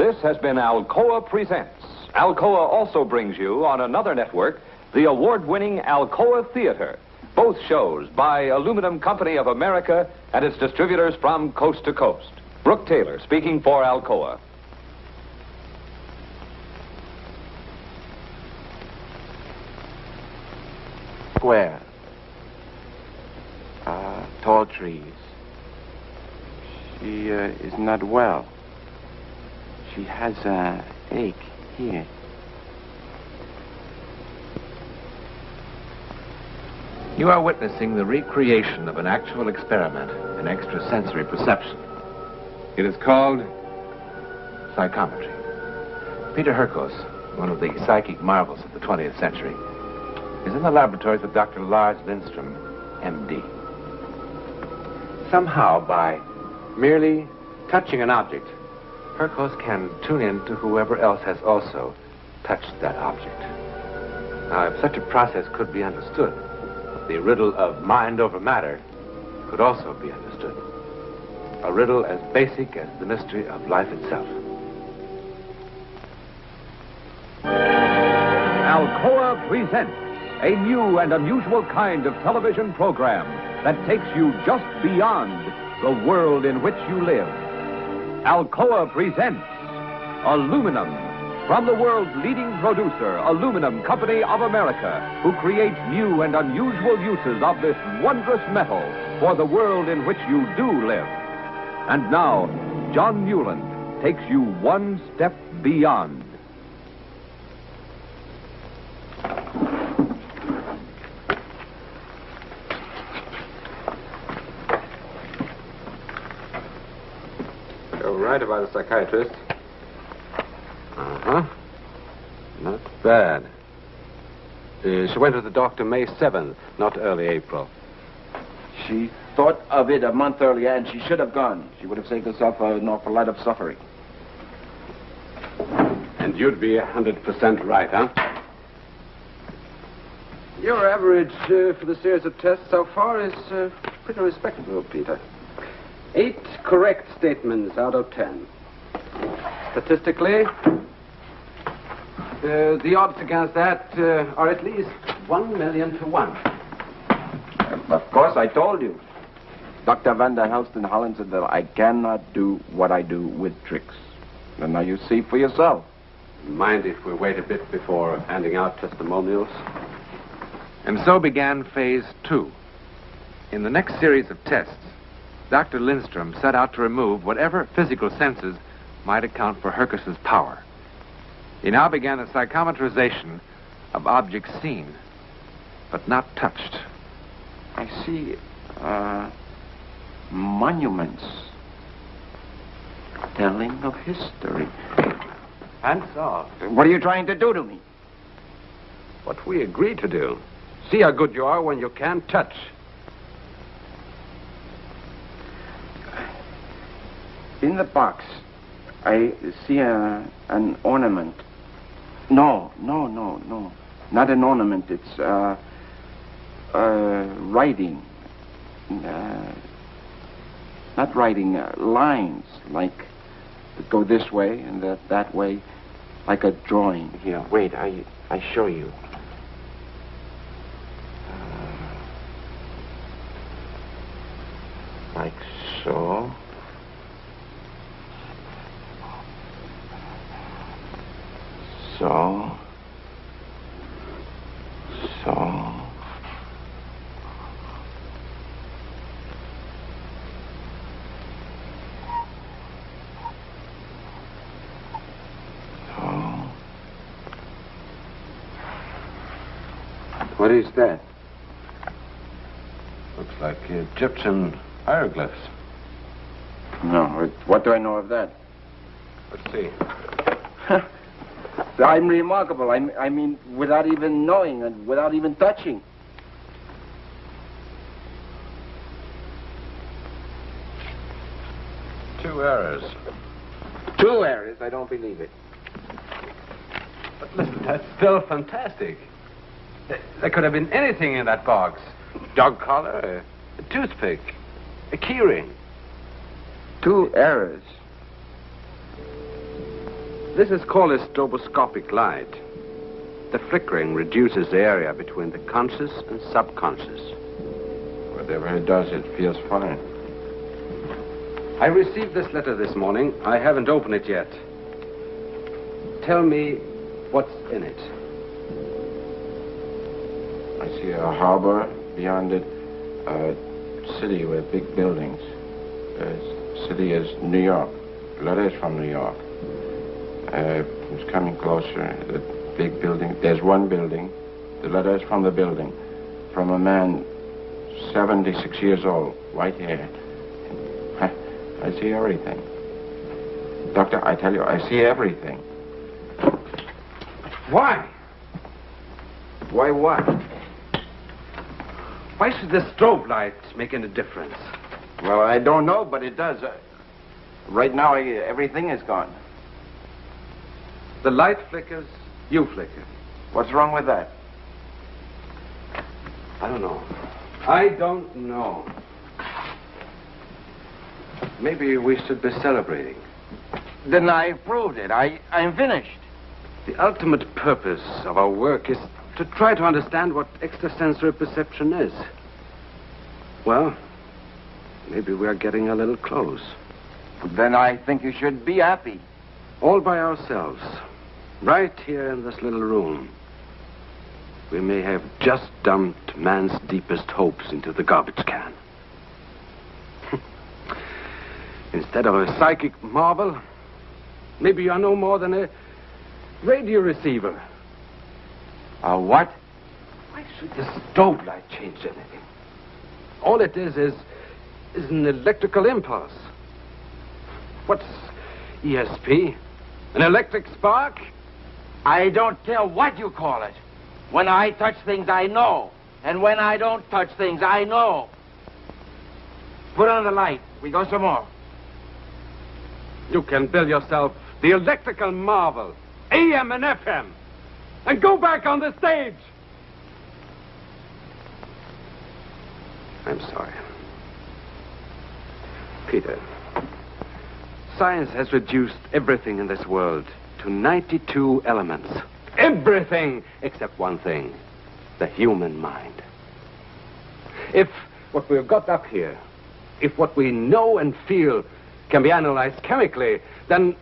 This has been Alcoa Presents. Alcoa also brings you on another network the award-winning Alcoa Theater. Both shows by Aluminum Company of America and its distributors from coast to coast. Brooke Taylor speaking for Alcoa. Square. Tall trees. She is not well. She has an ache here. You are witnessing the recreation of an actual experiment in extrasensory perception. It is called psychometry. Peter Hurkos, one of the psychic marvels of the 20th century, is in the laboratories with Dr. Lars Lindstrom, M.D. Somehow, by merely touching an object, Hurkos can tune in to whoever else has also touched that object. Now, if such a process could be understood, the riddle of mind over matter could also be understood. A riddle as basic as the mystery of life itself. Alcoa presents a new and unusual kind of television program that takes you just beyond the world in which you live. Alcoa presents Aluminum, from the world's leading producer, Aluminum Company of America, who creates new and unusual uses of this wondrous metal for the world in which you do live. And now, John Newland takes you one step beyond. You're right about the psychiatrist. Uh-huh. Not bad. She went to the doctor May 7th, not early April. She thought of it a month earlier, and she should have gone. She would have saved herself an awful lot of suffering. And you'd be 100% right, huh? Your average for the series of tests so far is pretty respectable, Peter. 8 correct statements out of 10. Statistically, the odds against that are at least 1,000,000 to 1. Of course, I told you. Dr. Van der Helst in Holland said that I cannot do what I do with tricks. And now you see for yourself. Mind if we wait a bit before handing out testimonials? And so began phase 2. In the next series of tests, Dr. Lindstrom set out to remove whatever physical senses might account for Hurkos' power. He now began the psychometrization of objects seen, but not touched. I see monuments telling of history. And so, What are you trying to do to me? what we agreed to do. See how good you are when you can't touch. In the box, I see an ornament. No. Not an ornament. It's writing. Not writing, lines, like that go this way and that way, like a drawing. Here, wait, I show you. Like so. So. What is that? Looks like Egyptian hieroglyphs. No, what do I know of that? Let's see. I'm remarkable. I mean, without even knowing and without even touching. Two errors. 2 errors? I don't believe it. But listen, that's still fantastic. There could have been anything in that box. Dog collar, a toothpick, a keyring. 2 errors. This is called a stroboscopic light. The flickering reduces the area between the conscious and subconscious. Whatever it does, it feels fine. I received this letter this morning. I haven't opened it yet. Tell me what's in it. I see a harbor, beyond it, a city with big buildings. The city is New York. The letter is from New York. It's coming closer. The big building. There's one building. The letter is from the building. From a man 76 years old, white hair. I see everything. Doctor, I tell you, I see everything. Why? Why what? Why should the strobe light make any difference? Well, I don't know, but it does. Right now, everything is gone. The light flickers, you flicker. What's wrong with that? I don't know. I don't know. Maybe we should be celebrating. Then I proved it. I'm finished. The ultimate purpose of our work is to try to understand what extrasensory perception is. Well, maybe we are getting a little close. Then I think you should be happy. All by ourselves, right here in this little room. We may have just dumped man's deepest hopes into the garbage can. Instead of a psychic marvel, maybe you are no more than a radio receiver. A what? Why should the strobe light change anything? All it is an electrical impulse. What's ESP? An electric spark? I don't care what you call it. When I touch things, I know. And when I don't touch things, I know. Put on the light. We go some more. You can build yourself the electrical marvel, AM and FM, and go back on the stage. I'm sorry. Peter, science has reduced everything in this world to 92 elements. Everything except one thing, the human mind. If what we've got up here, if what we know and feel can be analyzed chemically, then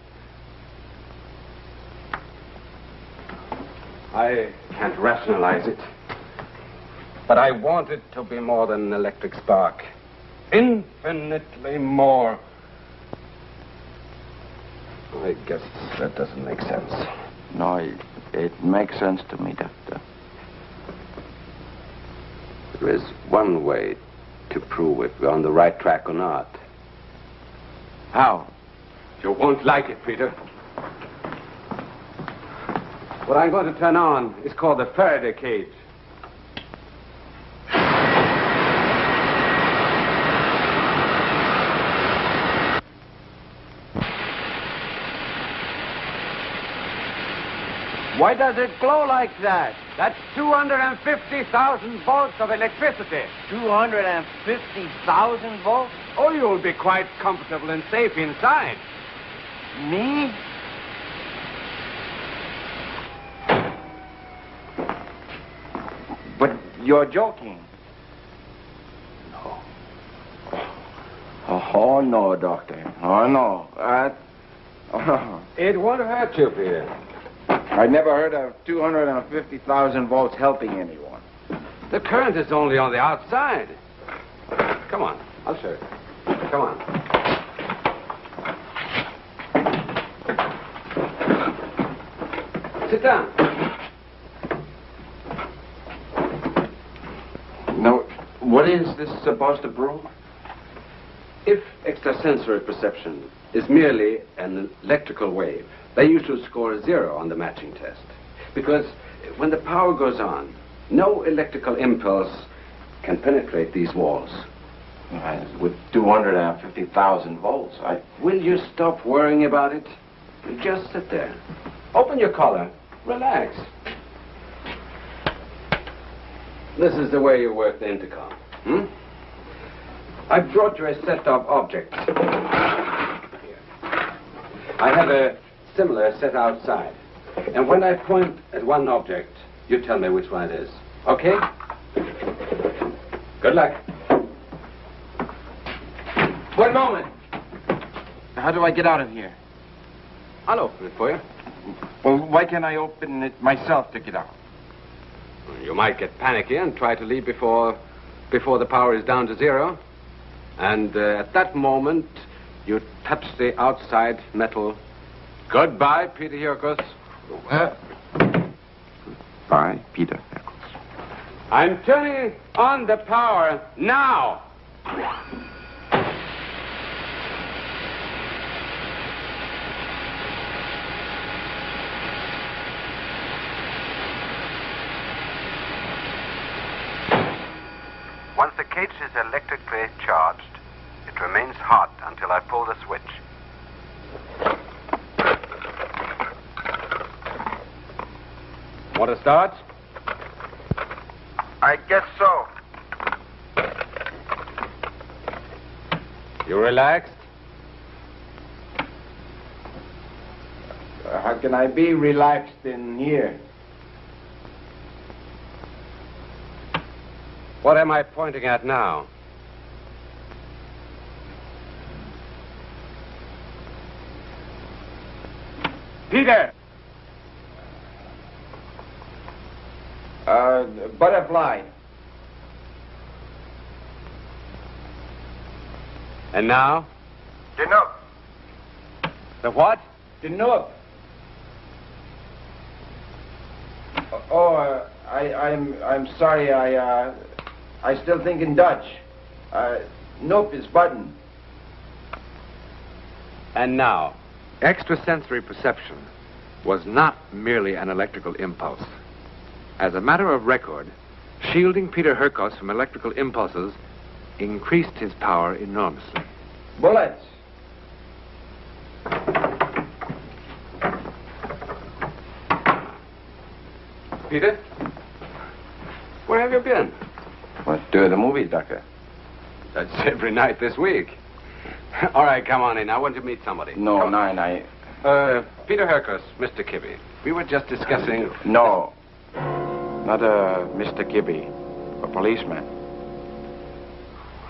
I can't rationalize it. But I want it to be more than an electric spark. Infinitely more. I guess that doesn't make sense. No, it makes sense to me, Doctor. There is one way to prove if we're on the right track or not. How? You won't like it, Peter. What I'm going to turn on is called the Faraday cage. Why does it glow like that? That's 250,000 volts of electricity. 250,000 volts? Oh, you'll be quite comfortable and safe inside. Me? But you're joking. No. Oh, no, Doctor. Oh, no. It won't hurt you, Peter. I never heard of 250,000 volts helping anyone. The current is only on the outside. Come on, I'll show you. Come on. Sit down. Now, what is this supposed to prove? If extrasensory perception is merely an electrical wave, then you should score a 0 on the matching test. Because when the power goes on, no electrical impulse can penetrate these walls. With 250,000 volts, Will you stop worrying about it? You just sit there. Open your collar. Relax. This is the way you work the intercom. I brought you a set of objects. Here. I have a similar set outside. And when I point at one object, you tell me which one it is. Okay? Good luck. One moment. How do I get out of here? I'll open it for you. Well, why can't I open it myself to get out? You might get panicky and try to leave before the power is down to zero. And at that moment, you touch the outside metal. Goodbye, Peter Hurkos. Bye, Peter. I'm turning on the power now. Once the cage is electrically charged, it remains hot until I pull the switch. Want to start? I guess so. You relaxed? How can I be relaxed in here? What am I pointing at now? Peter! Butterfly. And now? Enough. The what? The Nook. Oh, I'm sorry. I still think in Dutch. Nope is button. And now? Extrasensory perception was not merely an electrical impulse. As a matter of record, shielding Peter Hurkos from electrical impulses increased his power enormously. Bullets. Peter? Where have you been? What, the movies, Doctor? That's every night this week. All right, come on in. I want to meet somebody. No, Come on. nine, Peter Hurkos, Mr. Kibbe. We were just discussing... No. Not Mr. Kibbe. A policeman.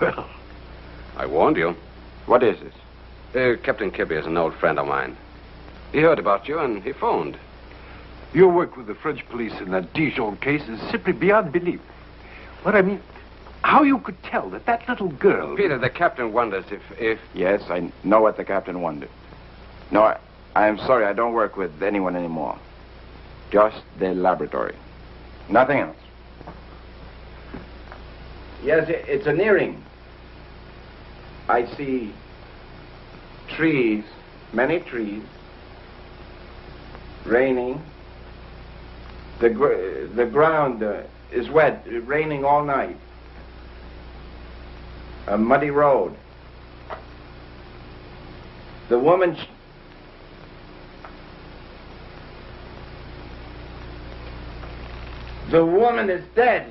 Well, I warned you. What is it? Captain Kibbe is an old friend of mine. He heard about you and he phoned. Your work with the French police in that Dijon case is simply beyond belief. What I mean, how you could tell that little girl... Peter, the captain wonders if... Yes, I know what the captain wondered. No, I am sorry, I don't work with anyone anymore. Just the laboratory. Nothing else. Yes, it's an earring. I see trees, many trees, raining. The ground is wet, raining all night. A muddy road. The woman... The woman is dead.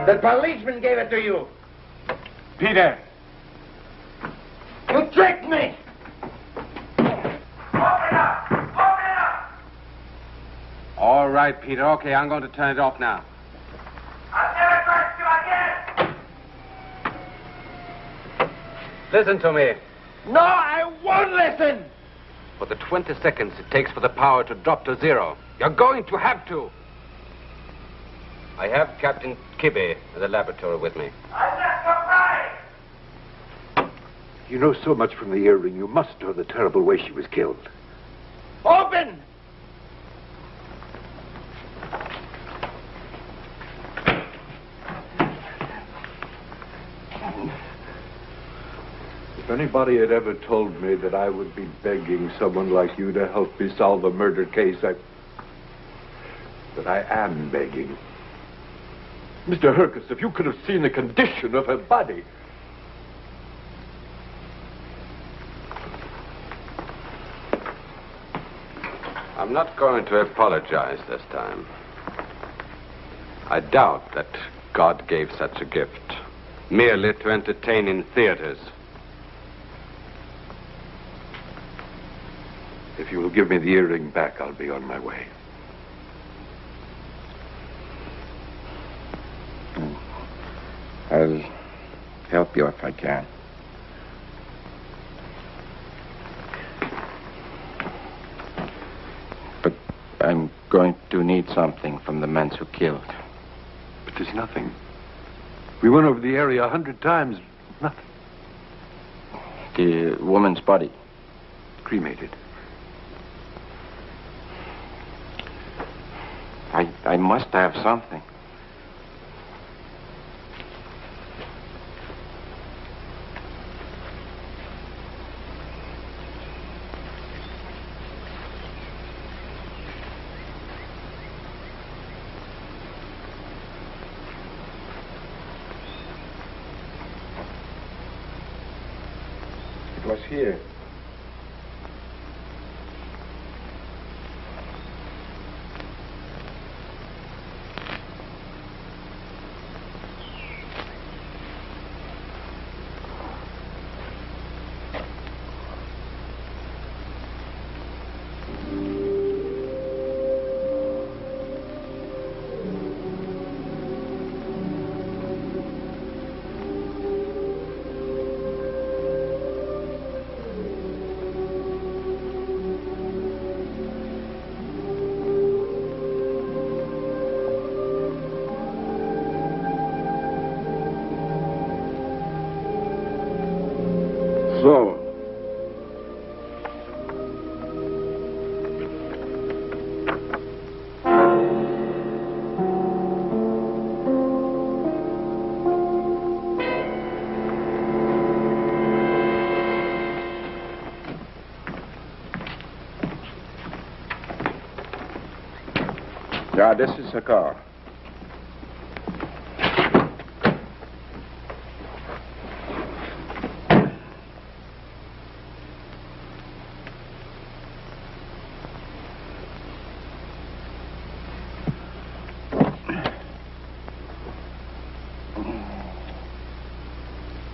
The policeman gave it to you. Peter! You tricked me! All right, Peter. Okay, I'm going to turn it off now. I'll never trust you again. Listen to me. No, I won't listen! For the 20 seconds it takes for the power to drop to zero, you're going to have to. I have Captain Kibbe in the laboratory with me. I just surprised. You know so much from the earring, you must know the terrible way she was killed. Open! If anybody had ever told me that I would be begging someone like you to help me solve a murder case, but I am begging. Mr. Hurkos, if you could have seen the condition of her body. I'm not going to apologize this time. I doubt that God gave such a gift merely to entertain in theaters. If you will give me the earring back, I'll be on my way. I'll help you if I can. But I'm going to need something from the men who killed. But there's nothing. We went over the area 100 times. Nothing. The woman's body. Cremated. I must have something. It was here. So, yeah, this is a car.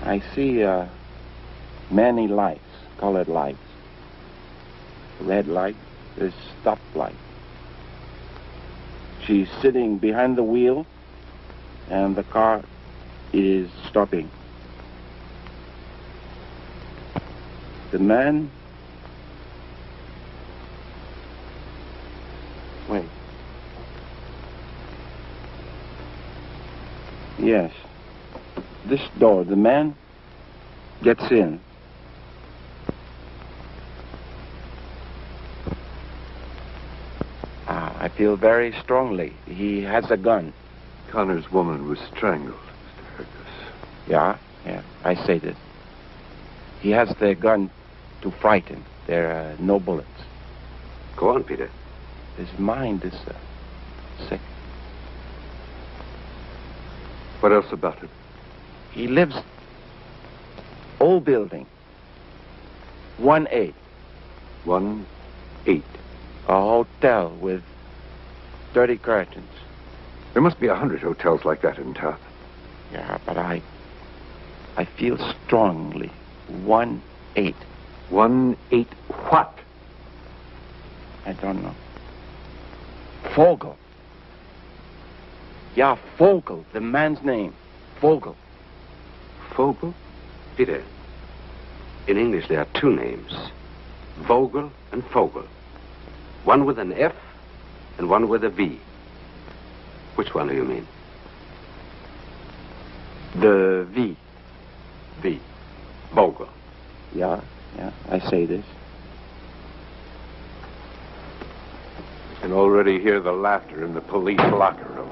I see many lights, colored lights. Red light is stop light. She's sitting behind the wheel, and the car is stopping. The man... Wait. Yes. This door, the man gets in. I feel very strongly. He has a gun. Connor's woman was strangled, Mr. Hurkos. Yeah, I say this. He has the gun to frighten. There are no bullets. Go on, Peter. His mind is sick. What else about him? He lives... Old building. 1-8. 1-8. A hotel with 30 curtains. There must be 100 hotels like that in town. Yeah, but I feel strongly. 1-8. 1-8 what? I don't know. Vogel. Yeah, Vogel, the man's name. Vogel. Vogel? Peter, in English there are two names. Vogel and Vogel. One with an F and one with a V. Which one do you mean? The V. V. Vogel. Yeah, I say this. You can already hear the laughter in the police locker room.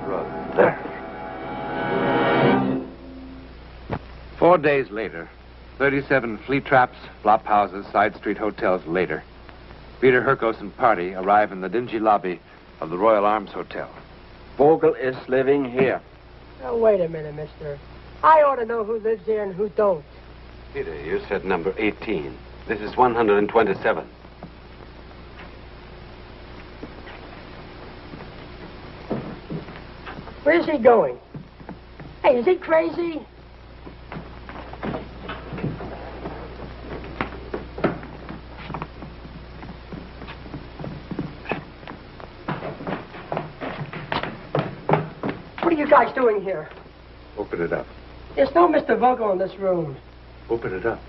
Right there. 4 days later, 37 flea traps, flop houses, side street hotels later, Peter Hurkos and party arrive in the dingy lobby of the Royal Arms Hotel. Vogel is living here. Now, wait a minute, mister. I ought to know who lives here and who don't. Peter, you said number 18. This is 127. Where's he going? Hey, is he crazy? guys doing here? Open it up. There's no Mr. Vogel in this room. Open it up.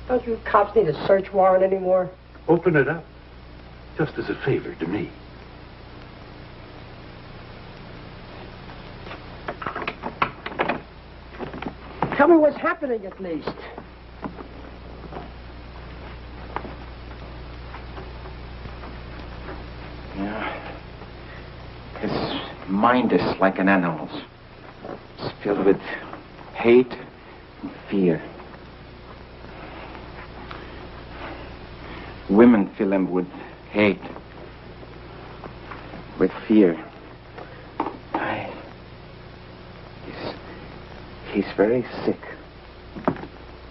Don't you cops need a search warrant anymore? Open it up. Just as a favor to me. Tell me what's happening at least. Yeah. His mind is like an animal's. It's filled with hate and fear. Women fill him with hate, with fear. He's very sick.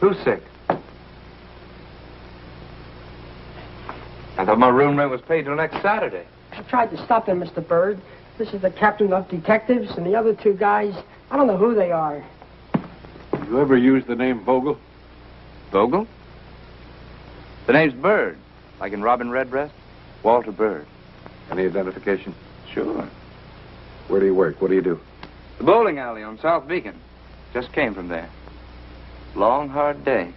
Who's sick? I thought my room rent was paid till next Saturday. I tried to stop him, Mr. Bird. This is the captain of detectives, and the other two guys, I don't know who they are. You ever use the name Vogel? Vogel? The name's Bird, like in Robin Redbreast. Walter Bird. Any identification? Sure. Where do you work? What do you do? The bowling alley on South Beacon. Just came from there. Long, hard day.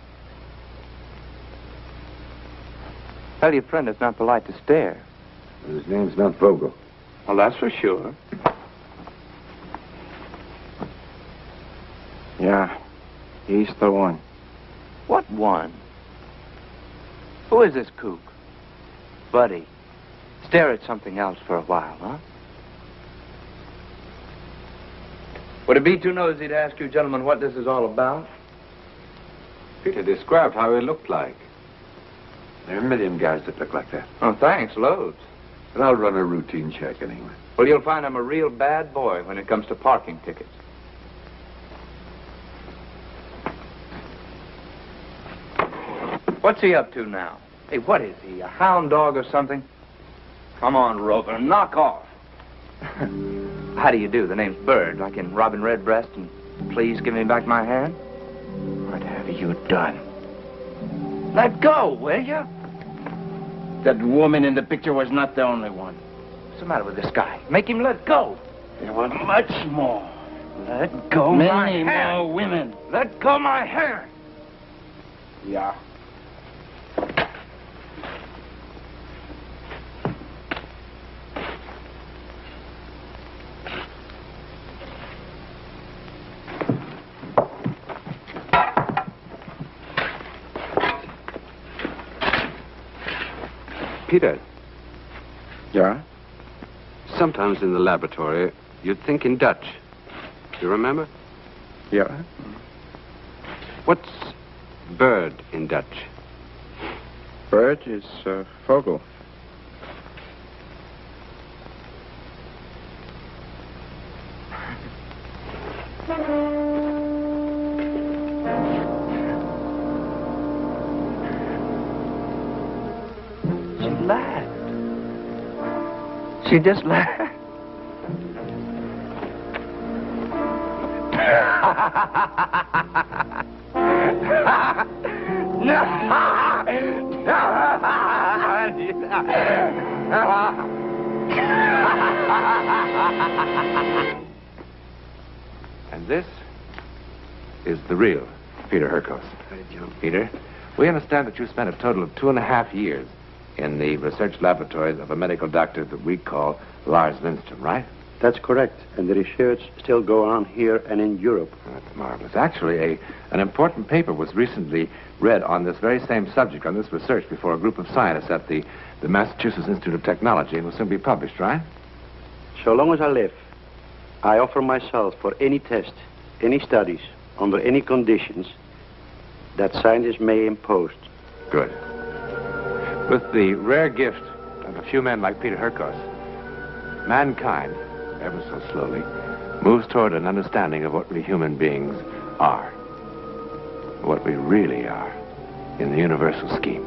Tell your friend it's not polite to stare. His name's not Vogel. Well, that's for sure. Yeah, he's the one. What one? Who is this kook? Buddy, stare at something else for a while, huh? Would it be too nosy to ask you gentlemen what this is all about? Peter described how he looked like. There are a million guys that look like that. Oh, thanks, loads. But I'll run a routine check anyway. Well, you'll find I'm a real bad boy when it comes to parking tickets. What's he up to now? Hey, what is he, a hound dog or something? Come on, Rover, knock off. How do you do? The name's Bird, like in Robin Redbreast, and please give me back my hand. What have you done? Let go, will you? That woman in the picture was not the only one. What's the matter with this guy? Make him let go. There were Much more. Let go my hand. Many more women. Let go my hand. Yeah. Peter, Yeah? sometimes in the laboratory, you'd think in Dutch. Do you remember? Yeah. What's bird in Dutch? Bird is Vogel. She laughed. She just laughed. And this is the real Peter Hurkos. Peter, we understand that you spent a total of 2.5 years in the research laboratories of a medical doctor that we call Lars Lindstrom, right? That's correct. And the research still go on here and in Europe. That's marvelous. Actually, an important paper was recently read on this very same subject, on this research, before a group of scientists at the Massachusetts Institute of Technology, and will soon be published, right? So long as I live, I offer myself for any test, any studies, under any conditions that scientists may impose. Good. With the rare gift of a few men like Peter Hurkos, mankind, ever so slowly, moves toward an understanding of what we human beings are, what we really are in the universal scheme.